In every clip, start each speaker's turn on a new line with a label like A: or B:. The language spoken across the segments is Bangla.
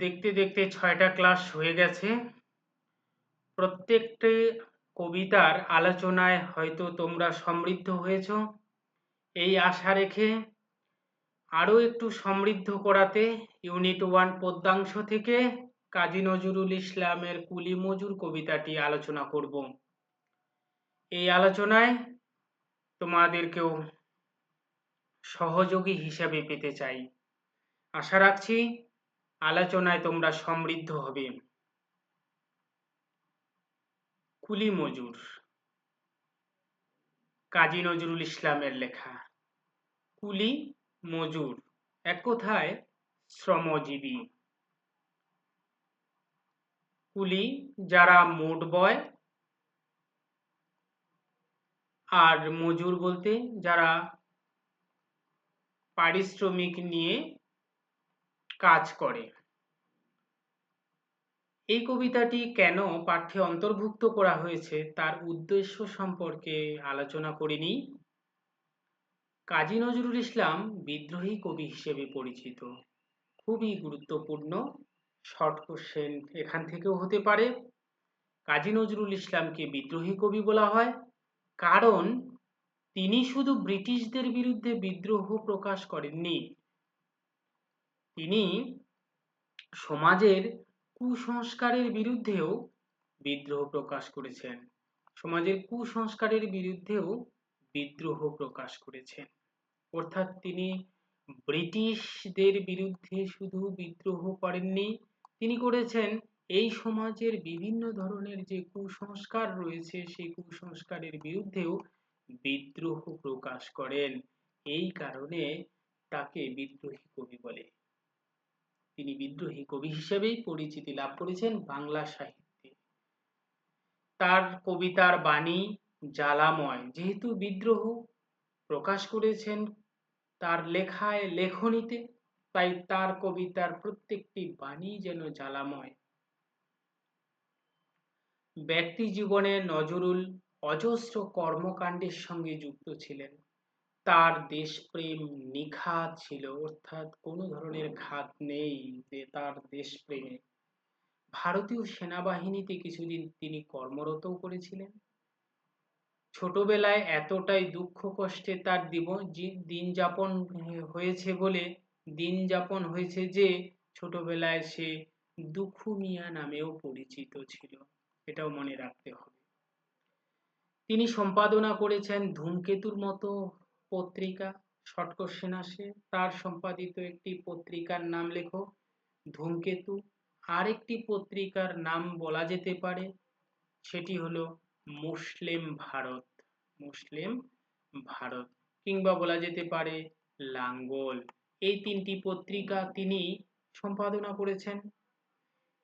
A: দেখতে দেখতে ৬টা ক্লাস হয়ে গেছে। প্রত্যেকটি কবিতার আলোচনায় হয়তো তোমরা সমৃদ্ধ হয়েছ। এই আশা রেখে আরও একটু সমৃদ্ধ করাতে ইউনিট 1 পদ্যাংশ থেকে কাজী নজরুল ইসলামের কুলি মজুর কবিতাটি আলোচনা করব। এই আলোচনায় তোমাদেরকেও সহযোগী হিসাবে পেতে চাই। আশা রাখছি আলোচনায় তোমরা সমৃদ্ধ হবে। কুলি মজুর কাজী নজরুল ইসলামের লেখা। কুলি মজুর এক কথায় শ্রমজীবী। কুলি যারা মোট বয়, আর মজুর বলতে যারা পারিশ্রমিক নিয়ে কাজ করে। এই কবিতাটি কেন পাঠ্যে অন্তর্ভুক্ত করা হয়েছে তার উদ্দেশ্য সম্পর্কে আলোচনা করিনি। কাজী নজরুল ইসলাম বিদ্রোহী কবি হিসেবে পরিচিত। খুবই গুরুত্বপূর্ণ শর্ট কোশ্চেন এখান থেকেও হতে পারে। কাজী নজরুল ইসলামকে বিদ্রোহী কবি বলা হয় কারণ তিনি শুধু ব্রিটিশদের বিরুদ্ধে বিদ্রোহ প্রকাশ করেননি, তিনি সমাজের কুসংস্কারের বিরুদ্ধেও বিদ্রোহ প্রকাশ করেছেন। সমাজের কুসংস্কারের বিরুদ্ধেও বিদ্রোহ প্রকাশ করেছেন। অর্থাৎ তিনি ব্রিটিশদের বিরুদ্ধে শুধু বিদ্রোহ করেননি, তিনি করেছেন এই সমাজের বিভিন্ন ধরনের যে কুসংস্কার রয়েছে সেই কুসংস্কারের বিরুদ্ধেও বিদ্রোহ প্রকাশ করেন। এই কারণে তাকে বিদ্রোহী কবি বলে। তিনি বিদ্রোহী কবি হিসেবেই পরিচিতি লাভ করেছেন বাংলা সাহিত্যে। তার কবিতার বাণী জ্বালাময়, যেহেতু বিদ্রোহ প্রকাশ করেছেন তার লেখায় লেখনীতে, তাই তার কবিতার প্রত্যেকটি বাণী যেন জ্বালাময়। ব্যক্তি জীবনে নজরুল অজস্র কর্মকাণ্ডের সঙ্গে যুক্ত ছিলেন। তার দেশপ্রেম নিখাদ ছিল, অর্থাৎ কোনো ধরনের ঘাত নেই যে তার দেশপ্রেমে। ভারতীয় সেনাবাহিনীতে কিছুদিন তিনি কর্মরতও করেছিলেন। ছোটবেলায় এতটাই দুঃখ কষ্টে তার দিন যাপন হয়েছে যে ছোটবেলায় সে দুখু মিয়া নামেও পরিচিত ছিল, এটাও মনে রাখতে হবে। তিনি সম্পাদনা করেছেন ধূমকেতুর মতো পত্রিকা। শর্ট কোশ্চেন আসে, তার সম্পাদিত একটি পত্রিকার নাম লেখো। ধূমকেতু। আরেকটি পত্রিকার নাম বলা যেতে পারে, সেটি হলো মুসলিম ভারত। মুসলিম ভারত কিংবা বলা যেতে পারে লাঙ্গল। এই তিনটি পত্রিকা তিনি সম্পাদনা করেছেন।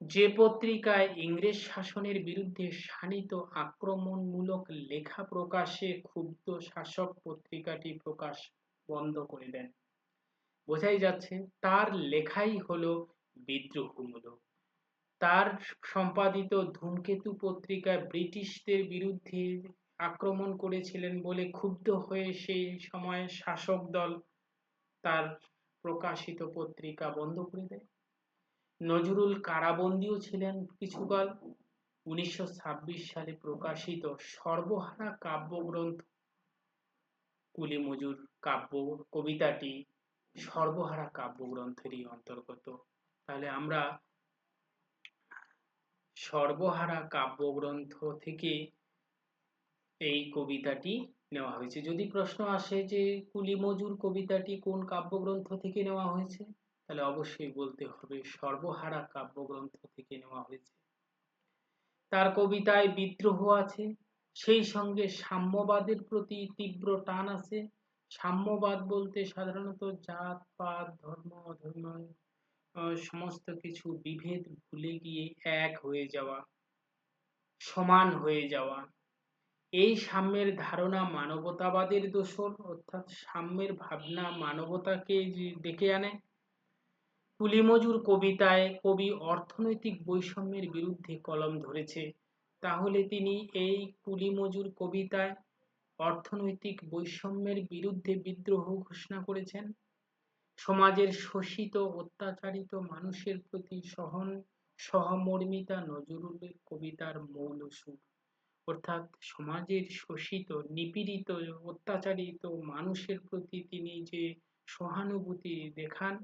A: যে পত্রিকায় ইংরেজ শাসনের বিরুদ্ধে শানিত আক্রমণমূলক লেখা প্রকাশে ক্ষুব্ধ শাসক পত্রিকাটি প্রকাশ বন্ধ করে দেন। বোঝাই যাচ্ছে তার লেখাই হলো বিদ্রোহমূলক। তার সম্পাদিত ধূমকেতু পত্রিকায় ব্রিটিশদের বিরুদ্ধে আক্রমণ করেছিলেন বলে ক্ষুব্ধ হয়ে সেই সময় শাসক দল তার প্রকাশিত পত্রিকা বন্ধ করে দেয়। নজরুল কারাবন্দীও ছিলেন কিছুকাল। 1926 সালে প্রকাশিত সর্বহারা কাব্যগ্রন্থ কুলি মজুর কবিতাটি সর্বহারা কাব্যগ্রন্থেরই অন্তর্গত। তাহলে আমরা সর্বহারা কাব্যগ্রন্থ থেকে এই কবিতাটি নেওয়া হয়েছে। যদি প্রশ্ন আসে যে কুলি মজুর কবিতাটি কোন কাব্যগ্রন্থ থেকে নেওয়া হয়েছে, তাহলে অবশ্যই বলতে হবে সর্বহারা কাব্যগ্রন্থ থেকে নেওয়া হয়েছে। তার কবিতায় বিদ্রোহ আছে, সেই সঙ্গে সাম্যবাদের প্রতি তীব্র টান আছে। সাম্যবাদ বলতে সাধারণত জাত পাত ধর্ম অধর্ম সমস্ত কিছু বিভেদ ভুলে গিয়ে এক হয়ে যাওয়া, সমান হয়ে যাওয়া। এই সাম্যের ধারণা মানবতাবাদের দোসর, অর্থাৎ সাম্যের ভাবনা মানবতাকে ডেকে আনে। কুলি মজুর কবিতায় কবি অর্থনৈতিক বৈষম্যের বিরুদ্ধে কলম ধরেছে, তাহলে তিনি এই কুলি মজুর কবিতায় অর্থনৈতিক বৈষম্যের বিরুদ্ধে বিদ্রোহ ঘোষণা করেছেন। সমাজের শোষিত অত্যাচারিত মানুষের প্রতি সহমর্মিতা নজরুলের কবিতার মৌল সুর। অর্থাৎ সমাজের শোষিত নিপীড়িত অত্যাচারিত মানুষের প্রতি তিনি যে সহানুভূতি দেখান,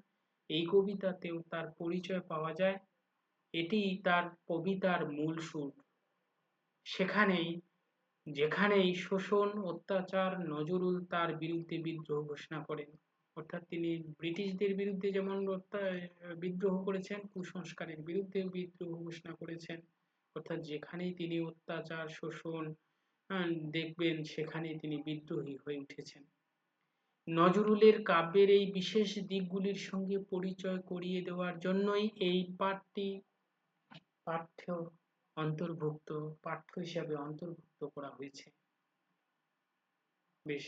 A: এই কবিতাতেও তার পরিচয় পাওয়া যায়। এটি তার কবিতার মূল সুর। যেখানেই শোষণ অত্যাচার নজরুল তার বিরুদ্ধে বিদ্রোহ ঘোষণা করেন। অর্থাৎ তিনি ব্রিটিশদের বিরুদ্ধে যেমন বিদ্রোহ করেছেন, কুসংস্কারের বিরুদ্ধে বিদ্রোহ ঘোষণা করেছেন। অর্থাৎ যেখানেই তিনি অত্যাচার শোষণ দেখবেন, সেখানেই তিনি বিদ্রোহী হয়ে উঠেছেন। নজরুলের কাব্যের এই বিশেষ দিকগুলির সঙ্গে পরিচয় করিয়ে দেওয়ার জন্যই এই পাঠটি পাঠ্য হিসাবে অন্তর্ভুক্ত করা হয়েছে। বেশ,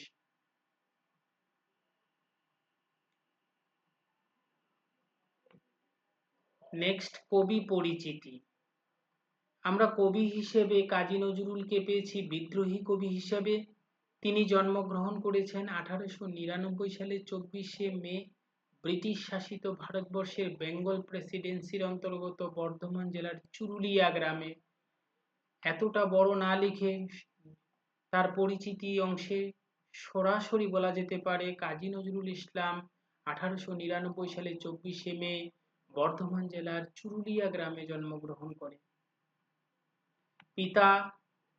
A: নেক্সট, কবি পরিচিতি। আমরা কবি হিসেবে কাজী নজরুলকে পেয়েছি বিদ্রোহী কবি হিসাবে। তিনি জন্মগ্রহণ করেছেন 1899 সালের 24শে মে ব্রিটিশ শাসিত ভারতবর্ষের বেঙ্গল প্রেসিডেন্সির অন্তর্গত বর্ধমান জেলার চুরুলিয়া গ্রামে। এতটা বড় না লিখে তার পরিচিতি অংশে সরাসরি বলা যেতে পারে কাজী নজরুল ইসলাম 1899 সালের 24শে মে বর্ধমান জেলার চুরুলিয়া গ্রামে জন্মগ্রহণ করেন।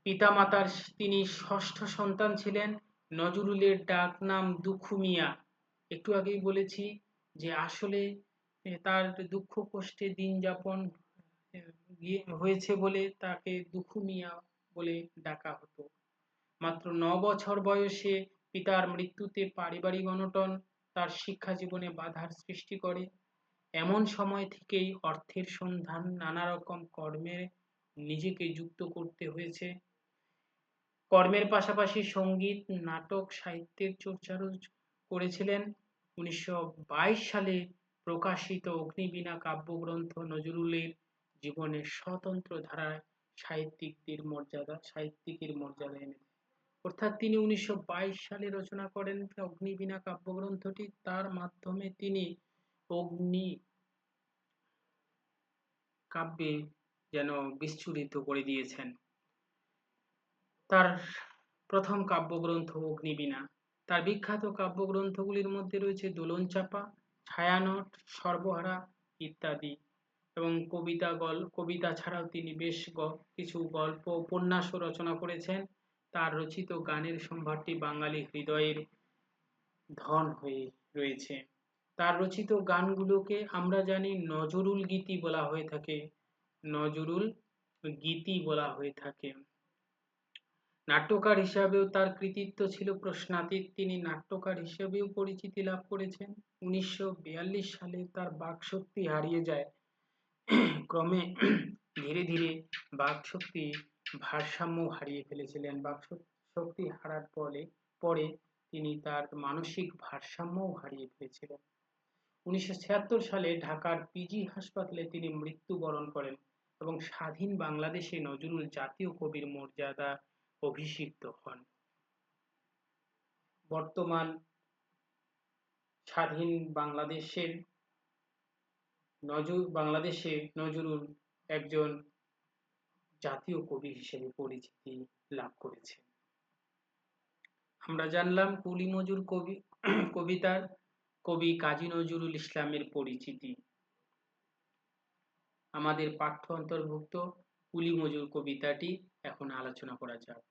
A: পিতামাতার তিনি ষষ্ঠ সন্তান ছিলেন। নজরুলের ডাক নাম দুখু মিয়া। একটু আগেই বলেছি যে আসলে তার দুঃখ কষ্টে দিন যাপন হয়েছে বলে তাকে দুখু মিয়া বলে ডাকা হতো। মাত্র 9 বছর বয়সে পিতার মৃত্যুতে পারিবারিক অনটন তার শিক্ষা জীবনে বাধার সৃষ্টি করে। এমন সময় থেকেই অর্থের সন্ধান নানা রকম কর্মে নিজেকে যুক্ত করতে হয়েছে। কর্মের পাশাপাশি সঙ্গীত নাটক সাহিত্যের চর্চাও করেছিলেন। 1922 সালে প্রকাশিত অগ্নিবীণা কাব্যগ্রন্থ নজরুলের জীবনের স্বতন্ত্র ধারায় সাহিত্যিকের মর্যাদা এনে দেয়। অর্থাৎ তিনি 1922 সালে রচনা করেন অগ্নিবীণা কাব্যগ্রন্থটি। তার মাধ্যমে তিনি অগ্নি কাব্যে যেন বিস্ফোরিত করে দিয়েছেন। তার প্রথম কাব্যগ্রন্থ অগ্নিবীণা। তার বিখ্যাত কাব্যগ্রন্থগুলির মধ্যে রয়েছে দোলনচাঁপা, ছায়ানট, সর্বহারা ইত্যাদি। এবং কবিতা ছাড়াও তিনি বেশ কিছু গল্প উপন্যাসও রচনা করেছেন। তার রচিত গানের সম্ভারটি বাঙালি হৃদয়ের ধন হয়ে রয়েছে। তার রচিত গানগুলোকে আমরা জানি নজরুল গীতি বলা হয়ে থাকে। নাট্যকার হিসাবেও তার কৃতিত্ব ছিল প্রশ্নাতীত। তিনি নাট্যকার হিসেবেও পরিচিতি লাভ করেছেন। 1942 সালে তার বাকশক্তি হারিয়ে যায়। ক্রমে ধীরে ধীরে বাকশক্তি ভারসাম্য হারিয়ে ফেলেছিলেন। বাকশক্তি হারার পরে তিনি তার মানসিক ভারসাম্যও হারিয়ে ফেলেছিলেন। 1976 সালে ঢাকার পিজি হাসপাতালে তিনি মৃত্যুবরণ করেন এবং স্বাধীন বাংলাদেশে নজরুল জাতীয় কবির মর্যাদা অভিষিক্ত হন। বর্তমান স্বাধীন বাংলাদেশে নজরুল একজন জাতীয় কবি হিসেবে পরিচিতি লাভ করেছেন। আমরা জানলাম কুলি মজুর কবিতার কবি কাজী নজরুল ইসলামের পরিচিতি। আমাদের পাঠ্য অন্তর্ভুক্ত কুলি মজুর কবিতাটি এখন আলোচনা করা যাক।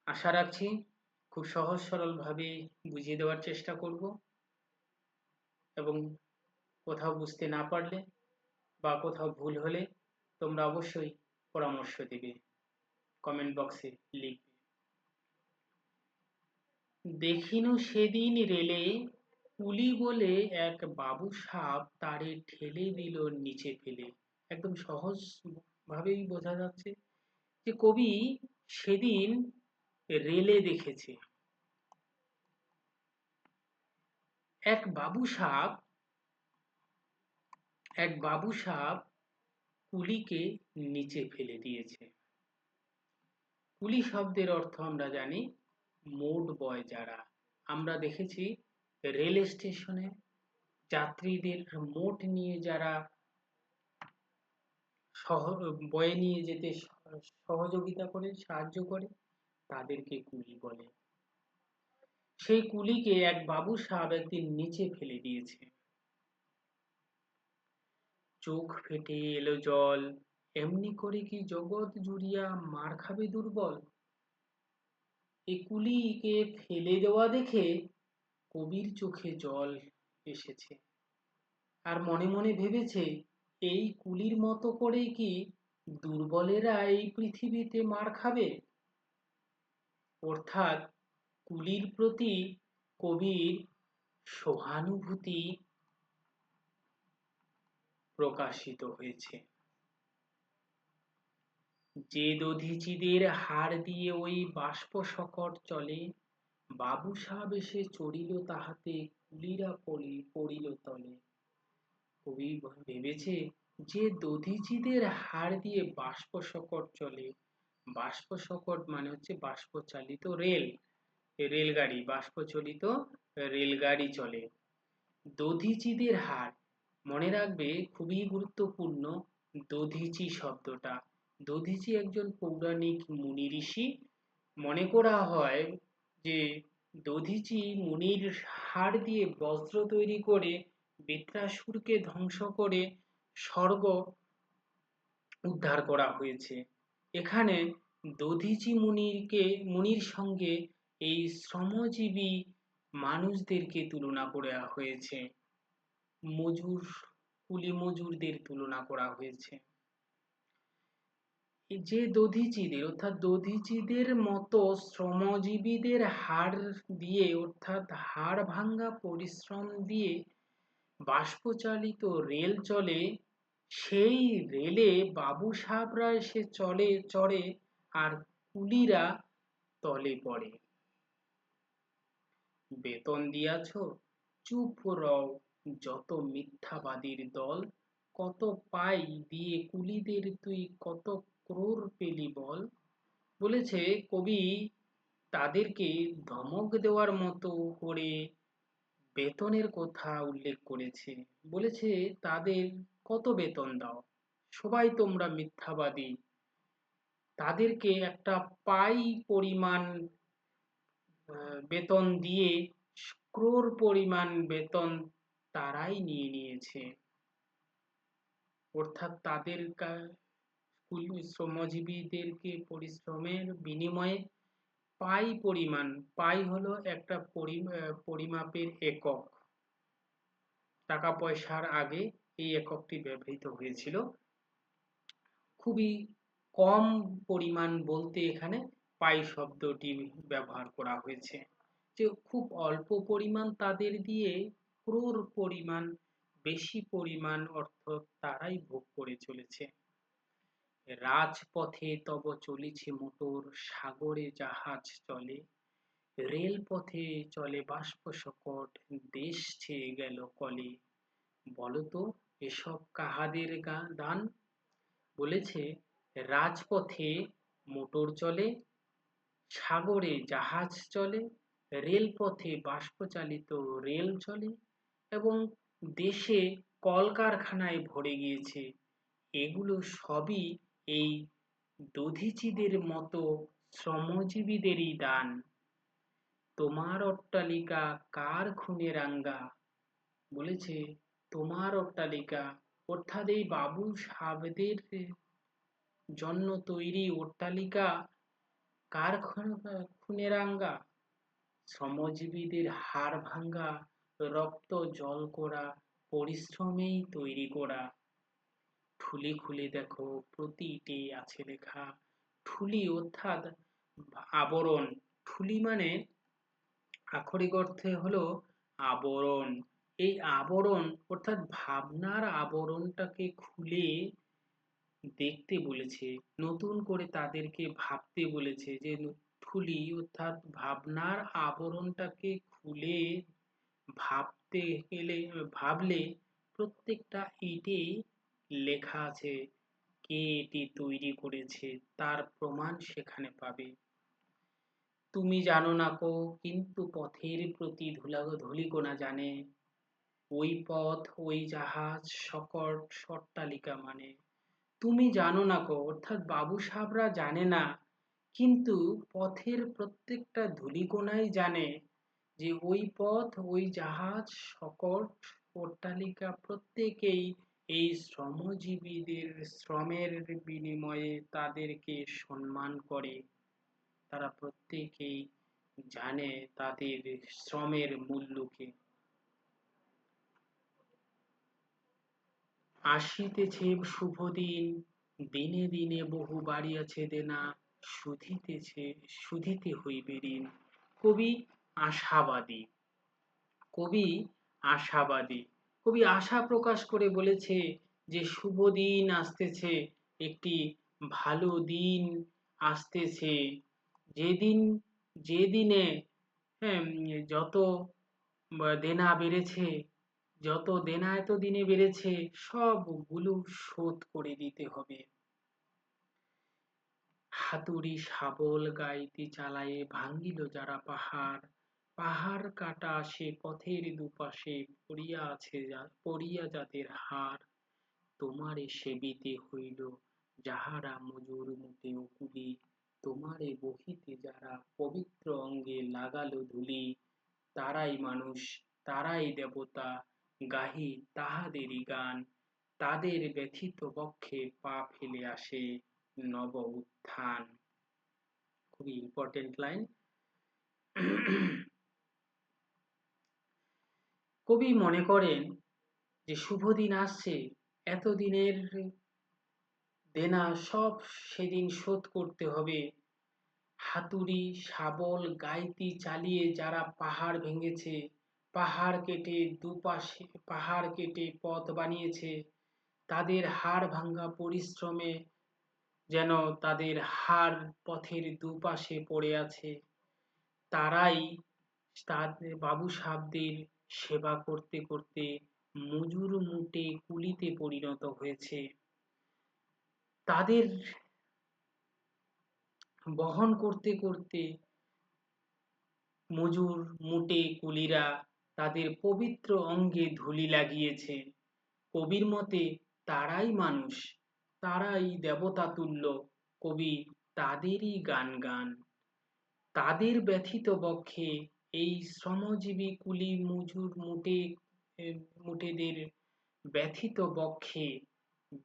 A: আশা রাখছি খুব সহজ সরল ভাবে বুঝিয়ে দেওয়ার চেষ্টা করব এবং কোথাও বুঝতে না পারলে বা কোথাও ভুল হলে তোমরা অবশ্যই পরামর্শ দিবে, কমেন্ট বক্সে লিখবে। দেখিনু সেদিন রেলে কুলি বলে এক বাবু সাপ তারে ঠেলে দিল নিচে ফেলে। একদম সহজ ভাবেই বোঝা যাচ্ছে যে কবি সেদিন রেলে দেখেছে এক বাবু সাপ কুলিকে নিচে ফেলে দিয়েছে। কুলি শব্দের অর্থ আমরা জানি মোট বয় যারা। আমরা দেখেছি রেল স্টেশনে যাত্রীদের মোট নিয়ে যারা বয়ে নিয়ে যেতে সহযোগিতা করে, সাহায্য করে, তাদেরকে কুলি বলে। সেই কুলিকে এক বাবু সাহেব একদিন নিচে ফেলে দিয়েছে। চোখ ফেটে এলো জল, এমনি করে কি জগৎ জুড়িয়া মার খাবে দুর্বল। এই কুলিকে ফেলে দেওয়া দেখে কবির চোখে জল এসেছে, আর মনে মনে ভেবেছে, এই কুলির মতো করেই কি দুর্বলেরা এই পৃথিবীতে মার খাবে। অর্থাৎ কুলির প্রতি কবির সহানুভূতি প্রকাশিত হয়েছে। যে দধিচিদের হাড় দিয়ে ওই বাষ্প শকট চলে, বাবু সাহেব এসে চড়িল তাহাতে, কুলিরা পড়িল তলে। কবি ভেবেছে, যে দধিচিদের হাড় দিয়ে বাষ্প শকট চলে, বাষ্প শকট মানে হচ্ছে বাষ্পচালিত রেলগাড়ি, বাষ্পচালিত রেলগাড়ি চলে। দধিচিদের হাড়, মনে রাখবে, খুবই গুরুত্বপূর্ণ দধিচি শব্দটা। দধিচি একজন পৌরাণিক মুনি ঋষি। মনে করা হয় যে দধিচি মুনির হাড় দিয়ে বজ্র তৈরি করে বৃত্রাসুরকে ধ্বংস করে স্বর্গ উদ্ধার করা হয়েছে। এখানে দধিচি মুনির সঙ্গে এই শ্রমজীবী মানুষদেরকে তুলনা করা হয়েছে, কুলি মজুরদের তুলনা করা হয়েছে। যে দধিচিদের, অর্থাৎ দধিচিদের মতো শ্রমজীবীদের হাড় দিয়ে, অর্থাৎ হাড় ভাঙ্গা পরিশ্রম দিয়ে বাষ্পচালিত রেল চলে, সেই রেলে বাবু সাহেবরা এসে চড়ে, আর কুলিরা তলে পড়ে। বেতন দিয়াছ, চুপ রও যত মিথ্যাবাদীর দল, কত পাই দিয়ে কুলিদের তুই কত ক্রোর পেলি বল। বলেছে কবি তাদেরকে ধমক দেওয়ার মতো করে বেতনের কথা উল্লেখ করেছে। বলেছে তাদের কত বেতন দাও, সবাই তোমরা মিথ্যাবাদী। তাদেরকে একটা পাই পরিমাণ বেতন দিয়ে ক্রোর পরিমাণ বেতন তারাই নিয়ে নিয়েছে। অর্থাৎ তাদের শ্রমজীবীদেরকে পরিশ্রমের বিনিময়ে পাই হলো একটা পরিমাপের একক। টাকা পয়সার আগে এই এককটি ব্যবহৃত হয়েছিল। খুবই কম পরিমাণ বলতে এখানে পাই শব্দটি ব্যবহার করা হয়েছে, যে খুব অল্প পরিমাণ তাদের দিয়ে ক্রোর পরিমাণ, বেশি পরিমাণ অর্থ তারাই ভোগ করে চলেছে। রাজপথে তব চলিছে মোটর, সাগরে জাহাজ চলে, রেলপথে চলে বাষ্প শকট, দেশ ছেয়ে গেল কলে। বলতো এসব কাহাদের দান। বলেছে রাজপথে মোটর চলে, সাগরে জাহাজ চলে, রেলপথে বাষ্পচালিত রেল চলে, এবং দেশে কলকারখানায় ভরে গিয়েছে। এগুলো সবই এই দধিচিদের মতো শ্রমজীবীদেরই দান। তোমার অট্টালিকা কার খুনে রাঙ্গা। বলেছে তোমার অট্টালিকা, অর্থাৎ এই বাবু সাহেবদের জন্য তৈরি অট্টালিকা কার খুনে রাঙ্গা। শ্রমজীবীদের হাড় ভাঙ্গা, রক্ত জল করা পরিশ্রমেই তৈরি করা। ঠুলি খুলে দেখো প্রতিটি আছে লেখা। ঠুলি অর্থাৎ আবরণ। ঠুলি মানে আক্ষরিক অর্থে হলো আবরণ। এই আবরণ অর্থাৎ ভাবনার আবরণটাকে খুলে দেখতে বলেছে, নতুন করে তাদেরকে ভাবতে বলেছে। যে ঠুলি অর্থাৎ ভাবনার আবরণটাকে খুলে ভাবলে প্রত্যেকটা ইটে লেখা আছে কে এটি তৈরি করেছে, তার প্রমাণ সেখানে পাবে। তুমি জানো না কো কিন্তু পথের প্রতি ধূলিকণা জানে, ওই পথ ওই জাহাজ সকট অট্টালিকা মানে। তুমি জানো না গো, অর্থাৎ বাবু সাহেবরা জানে না, কিন্তু পথের প্রত্যেকটা ধূলিকণাই জানে যে ওই পথ ওই জাহাজ সকট অট্টালিকা প্রত্যেকেই এই শ্রমজীবীদের শ্রমের বিনিময়ে তাদেরকে সম্মান করে। তারা প্রত্যেকেই জানে তাদের শ্রমের মূল্যকে। আসিতেছে শুভ দিন, দিনে দিনে বহু বাড়িয়াছে দেনা, শুধিতে হইবে ঋণ। কবি আশাবাদী। কবি আশাবাদী কবি আশা প্রকাশ করে বলেছে যে শুভ দিন আসতেছে, একটি ভালো দিন আসতেছে, যেদিন যেদিনে যত দেনা বেড়েছে, যত দেনা এত দিনে বেড়েছে সবগুলো শোধ করে দিতে হবে। হাতুড়ি শাবল গাইতে চালায়ে ভাঙ্গিল যারা পাহাড়, পাহাড় কাটা সে পথের দুপাশে পড়িয়া যাদের হাড়, তোমারে সেবিতে হইল যাহারা মজুর মুটে কুলি, তোমারে বহিতে যারা পবিত্র অঙ্গে লাগালো ধুলি, তারাই মানুষ তারাই দেবতা, গাহি তাহাদেরই গান, তাদের ব্যথিত বক্ষে পা ফেলে আসে নব উত্থান। খুবই ইম্পর্টেন্ট লাইন। কবি মনে করেন যে শুভ দিন আসছে, এতদিনের দেনা সব সেদিন শোধ করতে হবে। হাতুড়ি শাবল গাইতি চালিয়ে যারা পাহাড় ভেঙেছে, পাহাড় কেটে দুপাশে পাহাড় কেটে পথ বানিয়েছে, তাদের হাড় ভাঙ্গা পরিশ্রমে যেন তাদের হাড় পথের দুপাশে পড়ে আছে, তারাই তাদের বাবু সাহেবদের সেবা করতে করতে মজুর মুটে কুলিতে পরিণত হয়েছে। তাদের বহন করতে করতে মজুর মুটে কুলিরা তাদের পবিত্র অঙ্গে ধুলি লাগিয়েছে। কবির মতে তারাই মানুষ, তারাই দেবতা তুল্য, কবি তাদেরই গান গান। তাদের ব্যথিত বক্ষে এই শ্রমজীবী কুলি মজুর মুটেদের ব্যথিত বক্ষে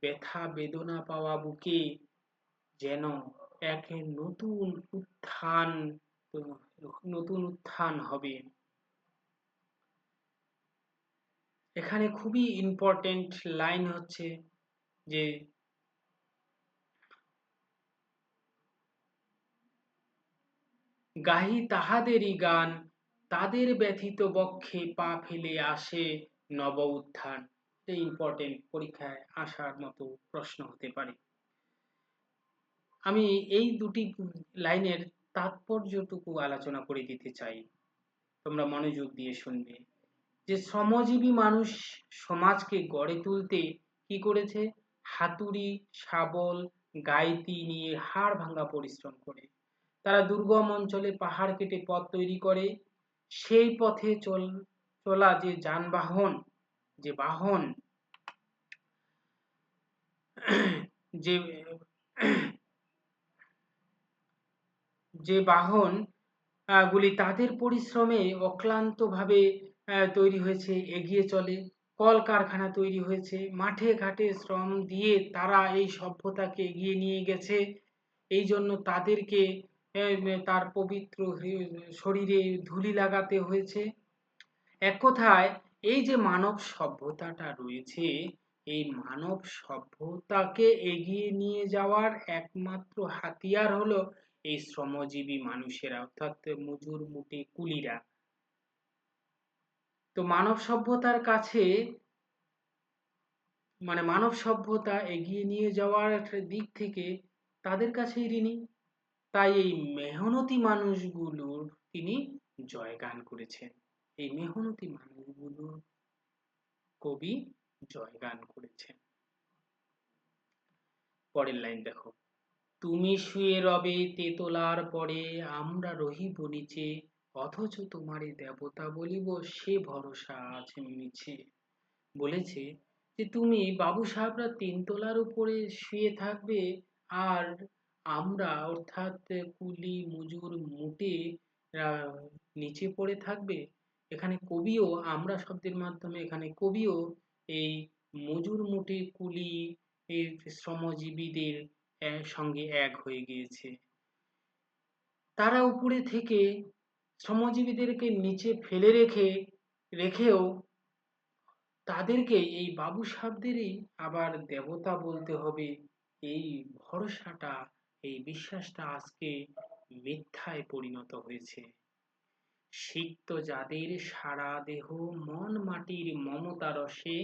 A: ব্যথা বেদনা পাওয়া বুকে যেন এক নতুন উত্থান হবে। এখানে খুবই ইম্পর্টেন্ট লাইন হচ্ছে যে গাহি তাহাদেরই গান, তাদের ব্যথিত বক্ষে পা ফেলে আসে নব উত্থান। এটা ইম্পর্টেন্ট, পরীক্ষায় আসার মতো প্রশ্ন হতে পারে। আমি এই দুটি লাইনের তাৎপর্যটুকু আলোচনা করে দিতে চাই, তোমরা মনোযোগ দিয়ে শুনবে। যে শ্রমজীবী মানুষ সমাজকে গড়ে তুলতে কি করেছে, হাতুড়ি শাবল গাইতি নিয়ে হাড় ভাঙা পরিশ্রম করে। তারা দুর্গম অঞ্চলে পাহাড় কেটে পথ তৈরি করে, সেই পথে চলা যে যানবাহন যে বাহন যে যে বাহন গুলি তাদের পরিশ্রমে অক্লান্তভাবে তৈরি হয়েছে, এগিয়ে চলে। কলকারখানা তৈরি হয়েছে, মাঠে ঘাটে শ্রম দিয়ে তারা এই সভ্যতাকে এগিয়ে নিয়ে গেছে। এই জন্য তাদেরকে তার পবিত্র শরীরে ধুলি লাগাতে হয়েছে। এক কথায় এই যে মানব সভ্যতাটা রয়েছে, এই মানব সভ্যতাকে এগিয়ে নিয়ে যাওয়ার একমাত্র হাতিয়ার হলো এই শ্রমজীবী মানুষেরা, অর্থাৎ মজুর মুটে কুলিরা। তো মানব সভ্যতার কাছে মানব সভ্যতা এগিয়ে নিয়ে যাওয়ার একটা দিক থেকে তাদের কাছেই ঋণী। তাই এই মেহনতি মানুষগুলোর তিনি জয়গান করেছেন। এই মেহনতি মানুষগুলোর কবি জয়গান করেছেন। পরের লাইন দেখো, তুমি শুয়ে রবে তেতলার পরে, আমরা রহিব নিচে, অথচ তোমারে দেবতা বলিব, সে ভরসা আছে মিছে। বলেছে যে তুমি বাবু সাহেবরা তিনতলার উপরে শুয়ে থাকবে, আর আমরা অর্থাৎ কুলি মজুর মুটে আহ, নিচে পড়ে থাকবে। এখানে কবিও আমরা শব্দের মাধ্যমে এখানে কবিও এই মজুর মুটে কুলি এর শ্রমজীবীদের সঙ্গে এক হয়ে গিয়েছে। তারা উপরে থেকে শ্রমজীবীদেরকে নিচে ফেলে রেখেও তাদেরকে এই বাবু সাহেবদেরই আবার দেবতা বলতে হবে, এই ভরসাটা, এই বিশ্বাসটা আজকে মিথ্যায় পরিণত হয়েছে। সিক্ত যাদের সারা দেহ মন মাটির মমতা রসে,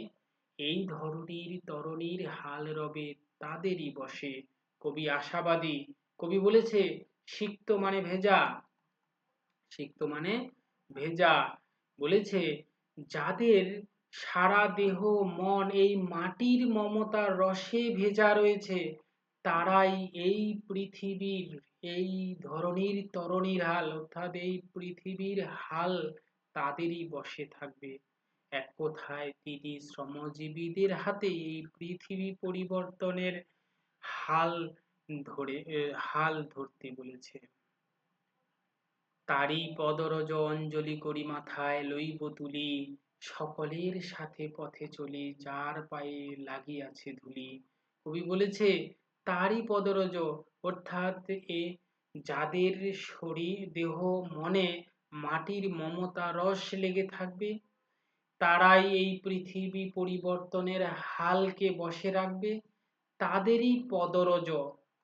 A: এই ধরনীর তরণীর হাল রবে তাদেরই বসে। কবি আশাবাদী। কবি বলেছে সিক্ত মানে ভেজা, সিক্ত মানে ভেজা। বলেছে যাদের সারা দেহ মন এই মাটির মমতার রসে ভেজা রয়েছে, তারাই এই পৃথিবীর, এই ধরনীর তরণীর হাল, অর্থাৎ এই পৃথিবীর হাল তাদেরই বশে থাকবে। এক কথায় তিনি শ্রমজীবীদের হাতে এই পৃথিবী পরিবর্তনের হাল হাল ধরতে বলেছে। তারই পদরজ অঞ্জলি করি মাথায় লইব তুলি, সকলের সাথে পথে চলি, যার পায়ে লাগিয়াছে ধুলি। কবি বলেছে তারই পদরজ, অর্থাৎ এ যাদের শরীর দেহ মনে মাটির মমতা রস লেগে থাকবে, তারাই এই পৃথিবী পরিবর্তনের হালকে বশে রাখবে। তাদেরই পদরজ,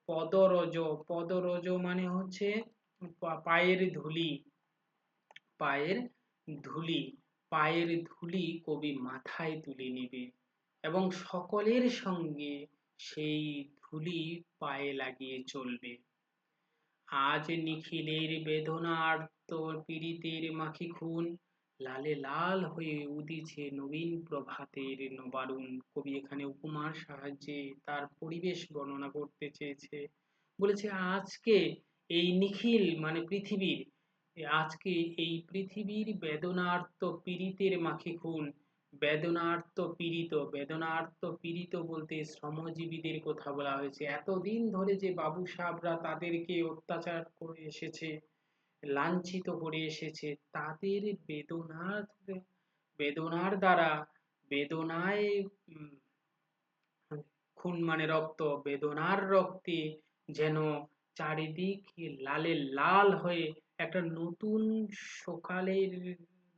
A: পদরজ, পদরজ মানে হচ্ছে পায়ের ধুলি, পায়ের ধুলি, পায়ের ধুলি কবি মাথায় তুলে নেবে এবং সকলের সঙ্গে সেই ধুলি পায়ে লাগিয়ে চলবে। আজ নিখিলের বেদনার্ত পীড়িতের মাখি খুন, লালে লাল হয়ে উদিছে নবীন প্রভাতের নবারুণ। কবি এখানে উপমার সাহায্যে তার পরিবেশ বর্ণনা করতে চেয়েছে। বলেছে আজকে এই নিখিল মানে পৃথিবীর, আজকে এই পৃথিবীর বেদনার্ত পীড়িতের মাখি খুন। বেদনার্ত পীড়িত, বেদনার্ত পীড়িত বলতে শ্রমজীবীদের কথা বলা হয়েছে। এতদিন ধরে যে বাবু সাহেবরা তাদেরকে অত্যাচার করে এসেছে, লাঞ্ছিত করে এসেছে, তাদের বেদনার বেদনার দ্বারা, বেদনায় খুন মানে রক্ত, বেদনার রক্তে যেন চারিদিক লালে লাল হয়ে একটা নতুন সকালের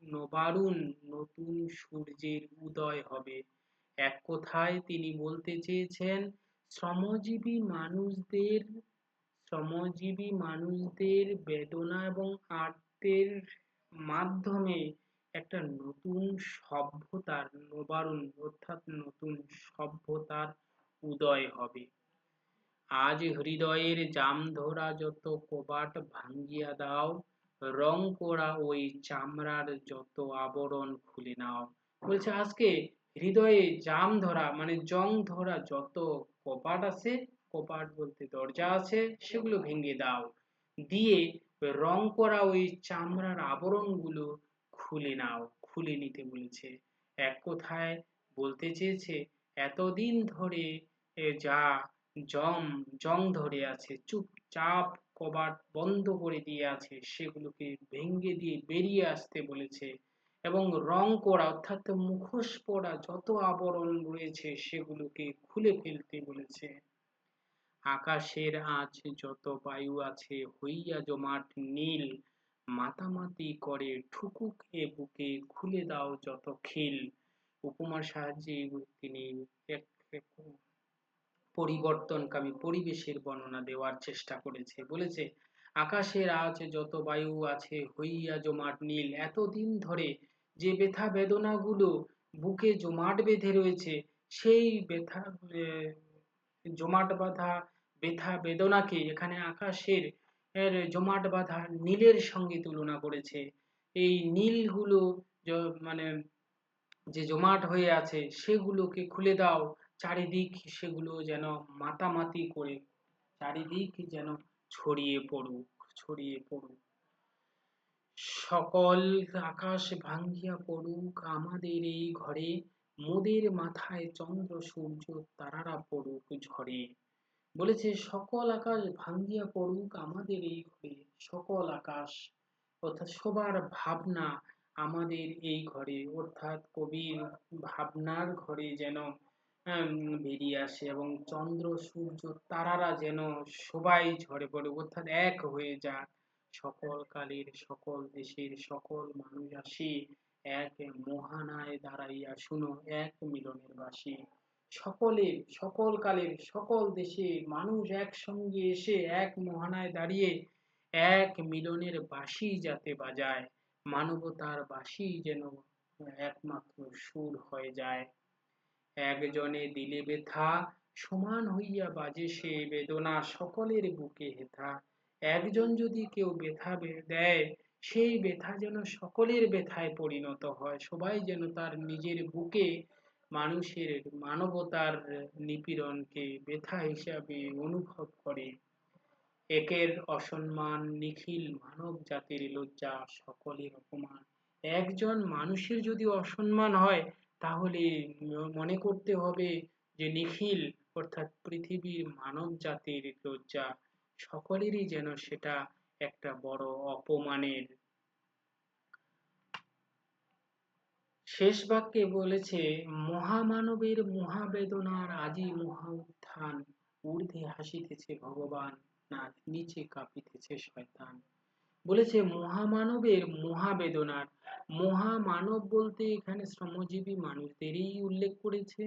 A: নবারুণ, নতুন সূর্যের উদয় হবে। এক কথায় তিনি বলতে চেয়েছেন শ্রমজীবী মানুষদের, শ্রমজীবী মানুষদের বেদনা এবং আর্তের মাধ্যমে একটা নতুন সভ্যতার নবারুণ, অর্থাৎ নতুন সভ্যতার উদয় হবে। আজ হৃদয়ের জামধরা যত কবাট ভাঙ্গিয়া দাও, রং করা ওই চামড়ার যত আবরণ খুলে নাও। বলছে আজকে হৃদয়ে জাম ধরা মানে জং ধরা যত কপাট আছে, কপাট বলতে দরজা আছে, সেগুলো ভেঙে দাও, দিয়ে রং করা ওই চামড়ার আবরণগুলো খুলে নাও, খুলে নিতে বলেছে। এক কথায় বলতে চেয়েছে এতদিন ধরে যা জং ধরে আছে, চুপচাপ কবাট বন্ধ করে দিয়ে আছে, সেগুলোকে ভেঙে দিয়ে বেরিয়ে আসতে বলেছে এবং রং করা অর্থাৎ মুখোশ পরা যত আবরণ রয়েছে সেগুলোকে খুলে ফেলতে বলেছে। আকাশের আজ যত বায়ু আছে হইয়া জমাট নীল, মাতামাতি করে ঠুকুক এ বুকে খুলে দাও যত খিল। উপমার সাহায্যে তিনি এক পরিবর্তনকামী পরিবেশের বর্ণনা দেওয়ার চেষ্টা করেছে। বলেছে আকাশের আজ যত বায়ু আছে হইয়া জমাট নীল, এতদিন ধরে যে ব্যথা বেদনাগুলো বুকে জমাট বেঁধে রয়েছে, সেই ব্যথা জমাট বাঁধা ব্যথা বেদনাকে এখানে আকাশের জমাট বাঁধা নীলের সঙ্গে তুলনা করেছে। এই নীলগুলো মানে যে জমাট হয়ে আছে সেগুলোকে খুলে দাও, চারিদিক সেগুলো যেন মাতামাতি করে চারিদিক যেন ছড়িয়ে পড়ুক, ছড়িয়ে পড়ুক। সকল আকাশ ভাঙ্গিয়া পড়ুক আমাদের এই ঘরে, মোদের মাথায় চন্দ্র সূর্য তারারা পড়ুক ঝরে। বলেছে সকল আকাশ ভাঙ্গিয়া পড়ুক আমাদের এই ঘরে, সকল আকাশ অর্থাৎ সবার ভাবনা আমাদের এই ঘরে, অর্থাৎ কবির ভাবনার ঘরে যেন বেরিয়ে আসে, এবং চন্দ্র সূর্য তারারা যেন সবাই ঝরে পড়ে, অর্থাৎ এক হয়ে যাক। সকল কালের সকল দেশের সকল মানুষ আসি, এক মহানায় দাঁড়াইয়া শুনো এক মিলনের বাসি। সকলের সকল কালের সকল দেশে মানুষ একসঙ্গে এসে এক মহানায় দাঁড়িয়ে এক মিলনের বাঁশি যাতে বাজায়, মানবতার বাঁশি যেন একমাত্র সুর হয়ে যায়। একজনে দিলে ব্যথা সমান হইয়া বাজে সে বেদনা সকলের বুকে হেথা। একজন যদি কেউ ব্যথা দেয়, সেই ব্যথা যেন সকলের ব্যথায় পরিণত হয়, সবাই যেন তার নিজের বুকে মানুষের মানবতার নিপীড়নকে ব্যথা হিসাবে অনুভব করে। একের অসম্মান নিখিল মানব জাতির লজ্জা সকলের অপমান। একজন মানুষের যদি অসম্মান হয়, তাহলে মনে করতে হবে যে নিখিল অর্থাৎ পৃথিবীর মানব জাতির লজ্জা, সকলেরই যেন সেটা একটা বড় অপমানের। শেষ বাক্যে বলেছে মহামানবের মহাবেদনার আজি মহা উত্থান, ঊর্ধ্বে হাসিতেছে ভগবান, না নিচে কাঁপিতেছে শয়তান। বলেছে মহামানবের মহাবেদনার, মহামানব বলতে এখানে শ্রমজীবী মানুষদেরই উল্লেখ করেছে।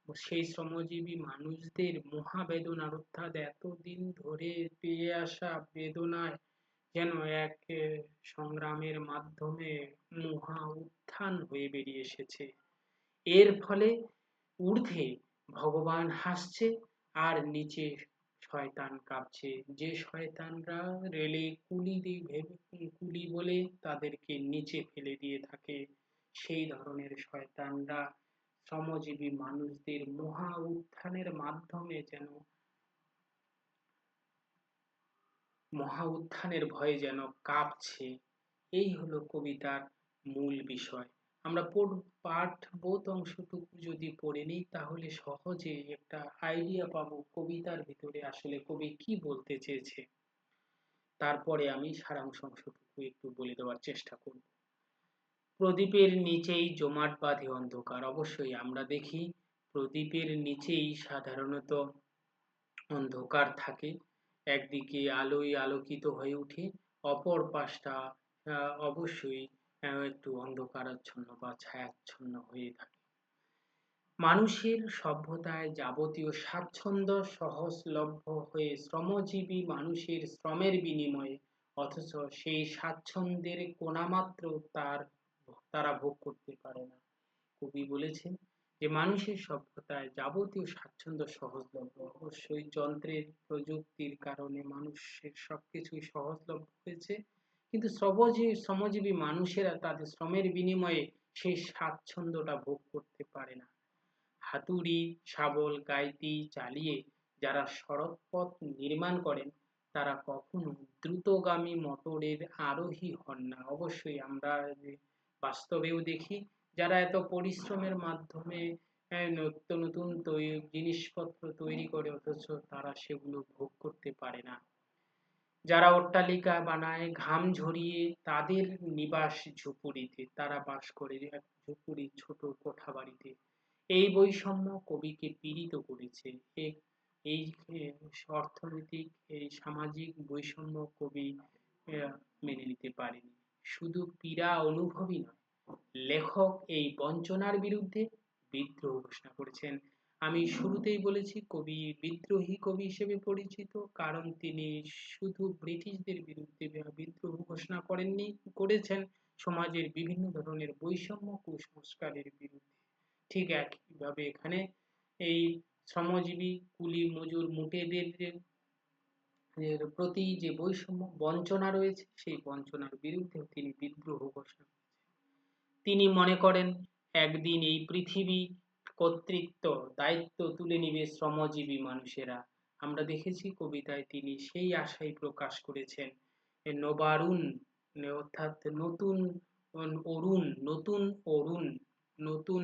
A: সেই শ্রমজীবী মানুষদের মহাবেদনার, অর্থাৎ এতদিন ধরে পেয়ে আসা বেদনায় যেন এক সংগ্রামের মাধ্যমে মহা উত্থান হয়ে বেরিয়ে এসেছে। এর ফলে ঊর্ধ্বে ভগবান হাসছে আর নিচে শয়তান কাঁপছে। যে শয়তানরা রেলে কুলি বলে তাদেরকে নিচে ফেলে দিয়ে থাকে, সেই ধরনের শয়তানরা শ্রমজীবী মানুষদের মহা উত্থানের মাধ্যমে যেন মহা উত্থানের ভয়ে যেন কাঁপছে। এই হলো কবিতার মূল বিষয়। আমরা পাঠ বোধ অংশটুকু যদি পড়ে নিই, তাহলে সহজে একটা আইডিয়া পাবো কবিতার ভিতরে আসলে কবি কি বলতে চেয়েছে। তারপরে আমি সারাংশ অংশটুকু একটু বলে দেওয়ার চেষ্টা করব। প্রদীপের নিচেই জমাট বাঁধে অন্ধকার। অবশ্যই আমরা দেখি প্রদীপের নিচেই সাধারণত অন্ধকার থাকে, একদিকে আলোয় আলোকিত হয়ে ওঠে, অপর পাশটা অবশ্যই একটু অন্ধকারাচ্ছন্ন বা ছায়াচ্ছন্ন হয়ে থাকে। মানুষের সভ্যতায় যাবতীয় স্বাচ্ছন্দ্য সহজলভ্য হয়ে শ্রমজীবী মানুষের শ্রমের বিনিময়ে, অথচ সেই স্বাচ্ছন্দ্যের কোনামাত্র তারা ভোগ করতে পারে না। কবি বলেছেন যে মানুষের সভ্যতায় যাবতীয় স্বাচ্ছন্দ্য সহজলভ্য, অবশ্যই যন্ত্রের প্রযুক্তির কারণে মানুষের সবকিছুই সহজলভ্য হয়েছে, কিন্তু শ্রমজীবী মানুষেরা তাদের শ্রমের বিনিময়ে সেই স্বাচ্ছন্দ্যটা ভোগ করতে পারে না। হাতুড়ি শাবল গাইতি চালিয়ে যারা সড়কপথ নির্মাণ করেন, তারা কখনো দ্রুতগামী মোটরের আরোহী হন না। অবশ্যই আমরা বাস্তবেও দেখি যারা এত পরিশ্রমের মাধ্যমে নিত্য নতুন জিনিসপত্র তৈরি করে, অথচ তারা সেগুলো ভোগ করতে পারে না। যারা অট্টালিকা বানায় ঘাম ঝরিয়ে তাদের নিবাস ঝুপড়িতে, তারা বাস করে এক ঝুপড়ি ছোট কোঠা বাড়িতে। এই বৈষম্য কবিকে পীড়িত করেছে। এই অর্থনৈতিক এই সামাজিক বৈষম্য কবি মেনে নিতে পারেনি। শুধু পীড়া অনুভবই নয়, লেখক এই বঞ্চনার বিরুদ্ধে বিদ্রোহ ঘোষণা করেছেন। আমি শুরুতেই বলেছি কবি বিদ্রোহী কবি হিসেবে পরিচিত, কারণ তিনি শুধু ব্রিটিশদের বিরুদ্ধে বিদ্রোহ ঘোষণা করেছেন সমাজের বিভিন্ন ধরনের বৈষম্য কুসংস্কারের বিরুদ্ধে। ঠিক একইভাবে এখানে এই শ্রমজীবী কুলি মজুর মুটেদের প্রতি যে বৈষম্য বঞ্চনা রয়েছে, সেই বঞ্চনার বিরুদ্ধে তিনি বিদ্রোহ ঘোষণা করেছেন। তিনি মনে করেন একদিন এই পৃথিবী কর্তৃত্ব দায়িত্ব তুলে নিবে শ্রমজীবী মানুষেরা, আমরা দেখেছি কবিতায় তিনি সেই আশাই প্রকাশ করেছেন। নবারুণ অর্থাৎ নতুন অরুণ, নতুন অরুণ, নতুন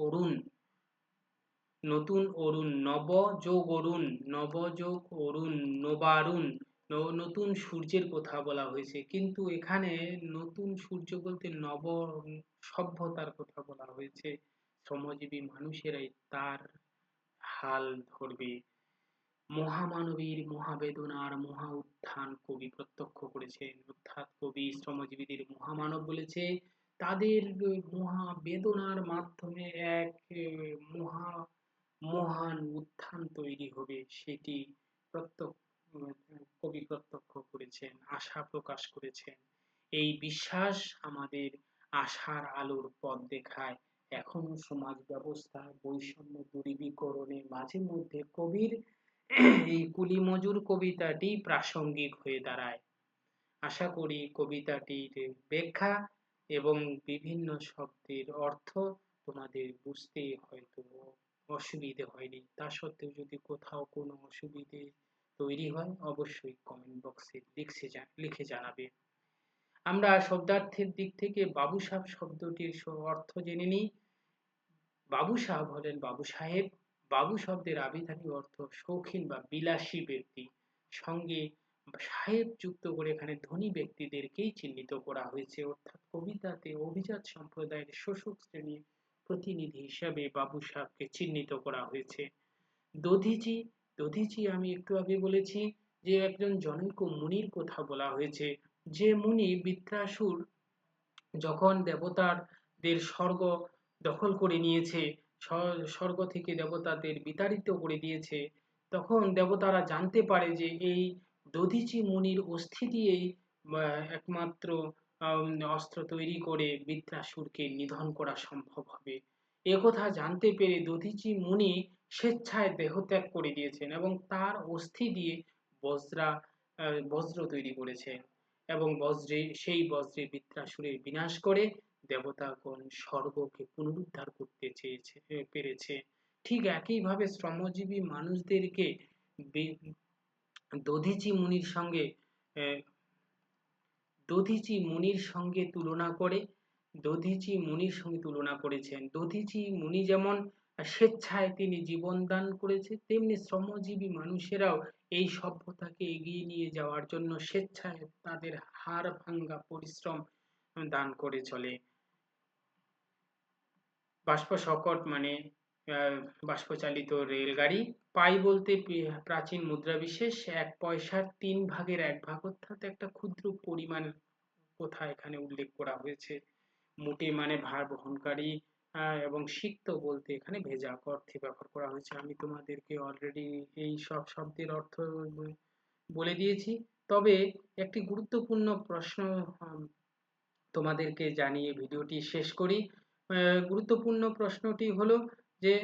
A: অরুণ, নতুন অরুণ, নবযোগ অরুণ, নবযোগ অরুণ, নবারুণ, নতুন সূর্যের কথা বলা হয়েছে। কিন্তু এখানে নতুন সূর্য বলতে নব সভ্যতার কথা বলা হয়েছে। শ্রমজীবী মানুষেরাই তার হাল ধরবে। মহামানবীর মহাবেদনার মহা উত্থান কবি প্রত্যক্ষ করেছেন। অর্থাৎ কবি শ্রমজীবীদের মহামানব বলেছে, তাদের মহা বেদনার মাধ্যমে এক মহা মহান উত্থান তৈরি হবে, সেটি প্রত্যক্ষ কবি প্রত্যক্ষ করেছেন, আশা প্রকাশ করেছেন। এই বিশ্বাস আমাদের আশার আলোর পথ দেখায়। এখনো সমাজ ব্যবস্থায় বৈষম্য দূরীকরণে মাঝে মধ্যে কবির এই কুলি মজুর কবিতাটি প্রাসঙ্গিক হয়ে দাঁড়ায়। আশা করি কবিতাটির ব্যাখ্যা এবং বিভিন্ন শব্দের অর্থ তোমাদের বুঝতে হয়তো অসুবিধে হয়নি। তা সত্ত্বেও যদি কোথাও কোনো অসুবিধে তৈরি হয় অবশ্যই কমেন্ট বক্সে লিখে জানাবে। আমরা শব্দার্থের দিক থেকে বাবুসাব শব্দটির অর্থ জেনে নিই। বাবু সাহেব হলেন বাবু সাহেব। বাবু শব্দের আবিধানিক অর্থ শৌখিন বা বিলাসী ব্যক্তি। সঙ্গে সাহেব যুক্ত করে এখানে ধনী ব্যক্তিদেরকেই চিহ্নিত করা হয়েছে। অর্থাৎ কবিতাতে অভিজাত সম্প্রদায়ের শোষক শ্রেণীর প্রতিনিধি হিসাবে বাবু সাহেবকে চিহ্নিত করা হয়েছে। দধিচি, দধিচি আমি একটু আগে বলেছি যে একজন জনৈক মুনির কথা বলা হয়েছে। যে মুনি বৃত্রাসুর যখন দেবতাদের স্বর্গ দখল করে নিয়েছে, স্বর্গ থেকে দেবতাদের বিতাড়িত করে দিয়েছে, তখন দেবতারা জানতে পারে যে এই দধিচি মুনির অস্থি দিয়েই একমাত্র অস্ত্র তৈরি করে বৃত্রাসুরকে নিধন করা সম্ভব হবে। একথা জানতে পেরে দধিচি মুনি স্বেচ্ছায় দেহত্যাগ করে দিয়েছেন এবং তার অস্থি দিয়ে বজ্র তৈরি করেছেন এবং সেই বজ্রে বৃত্রাসুরের বিনাশ করে দেবতাগণ স্বর্গকে পুনরুদ্ধার করতে পেরেছে। ঠিক একইভাবে শ্রমজীবী মানুষদেরকে দধিচি মুনির সঙ্গে দধিচি মুনির সঙ্গে তুলনা করে দধিচি মুনির সঙ্গে তুলনা করেছেন। দধিচি মুনি যেমন স্বেচ্ছায় তিনি জীবন দান করেছে, তেমনি শ্রমজীবী মানুষেরাও এই সভ্যতাকে এগিয়ে নিয়ে যাওয়ার জন্য স্বেচ্ছায় তাদের হাড় ভাঙ্গা পরিশ্রম দান করে চলে। বাষ্প শকট মানে বাষ্পচালিত রেলগাড়ি। পাই বলতে প্রাচীন মুদ্রা বিশেষ 1 পয়সার 3 ভাগের 1 ভাগ, অর্থাৎ একটা ক্ষুদ্র পরিমাণ কথা এখানে উল্লেখ করা হয়েছে। মুটে মানে ভার বহনকারী এবং সিক্ত বলতে এখানে ভেজা অর্থে ব্যবহার করা হয়েছে। আমি তোমাদেরকে অলরেডি এই সব শব্দের অর্থ বলে দিয়েছি। তবে একটি গুরুত্বপূর্ণ প্রশ্ন তোমাদেরকে জানিয়ে ভিডিওটি শেষ করি। গুরুত্বপূর্ণ প্রশ্নটি হলো যে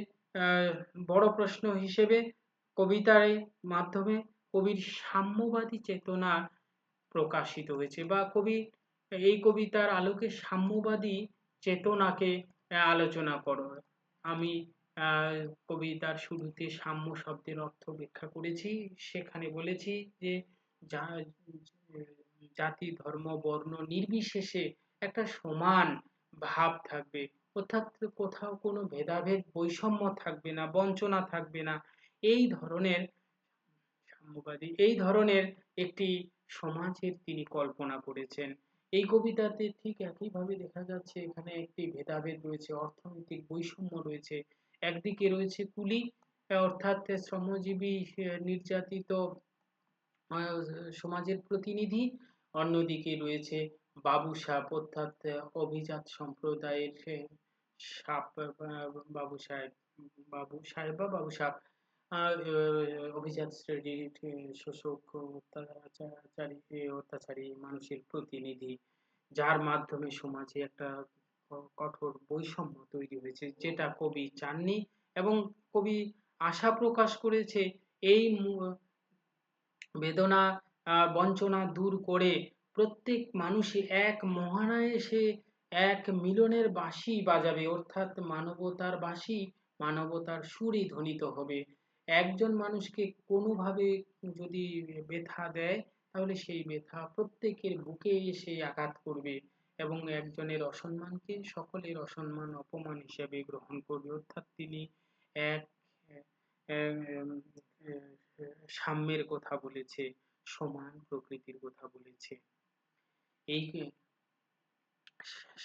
A: বড় প্রশ্ন হিসেবে কবিতার মাধ্যমে কবির সাম্যবাদী চেতনা প্রকাশিত হয়েছে, বা কবি এই কবিতার আলোকে সাম্যবাদী চেতনাকে আলোচনা করো। আমি কবিতার শুরুতে সাম্য শব্দের অর্থ ব্যাখ্যা করেছি। সেখানে বলেছি যে জাতি ধর্ম বর্ণ নির্বিশেষে একটা সমান ভাব থাকবে, অর্থাৎ কোথাও কোনো ভেদাভেদ বৈষম্য থাকবে না, বঞ্চনা থাকবে না। এই ধরনের একটি সমাজের তিনি কল্পনা করেছেন। এই কবিতাতে ঠিক একইভাবে দেখা যাচ্ছে এখানে একটি ভেদাভেদ রয়েছে, অর্থনৈতিক বৈষম্য রয়েছে। একদিকে রয়েছে কুলি অর্থাৎ শ্রমজীবী নির্যাতিত সমাজের প্রতিনিধি, অন্যদিকে রয়েছে বাবু সাহেব অর্থাৎ অভিজাত সম্প্রদায়ের বাবু সাহেব বা বাবু সাহেব অভিজাত শ্রেণীর শোষক অত্যাচারী মানুষের প্রতিনিধি, যার মাধ্যমে সমাজে একটা কঠোর বৈষম্য তৈরি হয়েছে, যেটা কবি চাননি। এবং কবি আশা প্রকাশ করেছে এই বেদনা বঞ্চনা দূর করে প্রত্যেক মানুষই এক মহানায়সে এক মিলনের বাঁশি বাজাবে, অর্থাৎ মানবতার বাঁশি, মানবতার সুরই ধ্বনিত হবে। একজন মানুষকে কোনোভাবে যদি ব্যথা দেয়, তাহলে সেই ব্যথা প্রত্যেকের বুকে এসে আঘাত করবে এবং একজনের অসম্মানকে সকলের অসম্মান অপমান হিসেবে গ্রহণ করবে। অর্থাৎ তিনি এক সাম্যের কথা বলেছে, সমান প্রকৃতির কথা বলেছে। এই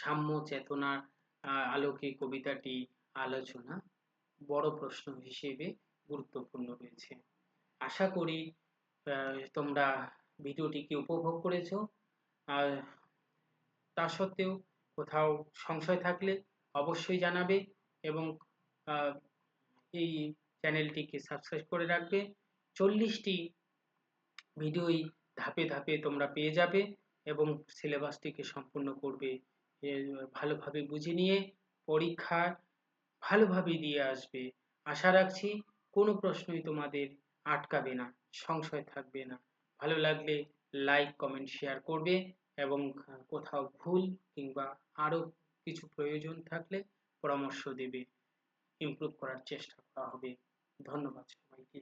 A: সাম্য চেতনার আলোকে কবিতাটি আলোচনা বড় প্রশ্ন হিসেবে গুরুত্বপূর্ণ রয়েছে। আশা করি তোমরা ভিডিওটিকে উপভোগ করেছো। আর তা সত্ত্বেও কোথাও সংশয় থাকলে অবশ্যই জানাবে এবং এই চ্যানেলটিকে সাবস্ক্রাইব করে রাখবে। 40টি ভিডিওই ধাপে ধাপে তোমরা পেয়ে যাবে এবং সিলেবাসটিকে সম্পূর্ণ করবে, ভালোভাবে বুঝে নিয়ে পরীক্ষা ভালোভাবে দিয়ে আসবে। আশা রাখছি কোনো প্রশ্নই তোমাদের আটকাবে না, সংশয় থাকবে না। ভালো লাগলে লাইক, কমেন্ট, শেয়ার করবে এবং কোথাও ভুল কিংবা আরও কিছু প্রয়োজন থাকলে পরামর্শ দেবে। ইমপ্রুভ করার চেষ্টা করা হবে। ধন্যবাদ সবাইকে।